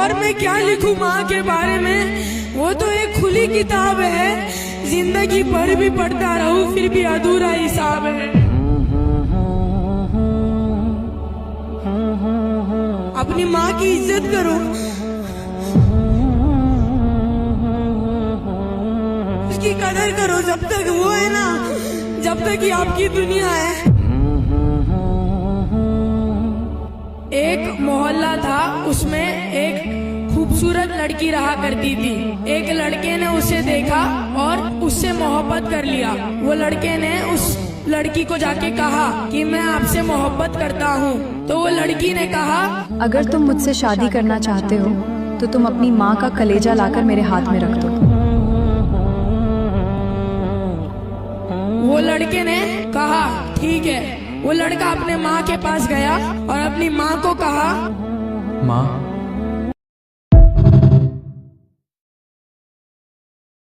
और मैं क्या लिखूं माँ के बारे में, वो तो एक खुली किताब है। जिंदगी भर भी पढ़ता रहूं फिर भी अधूरा हिसाब है। अपनी माँ की इज्जत करो, उसकी कदर करो जब तक वो है ना, जब तक ये आपकी दुनिया है। एक मोहल्ला था, उसमें एक खूबसूरत लड़की रहा करती थी। एक लड़के ने उसे देखा और उससे मोहब्बत कर लिया। वो लड़के ने उस लड़की को जाके कहा कि मैं आपसे मोहब्बत करता हूँ। तो वो लड़की ने कहा, अगर तुम मुझसे शादी करना चाहते हो तो तुम अपनी माँ का कलेजा लाकर मेरे हाथ में रख दो। वो लड़के ने कहा ठीक है। वो लड़का अपने माँ के पास गया और अपनी माँ को कहा, माँ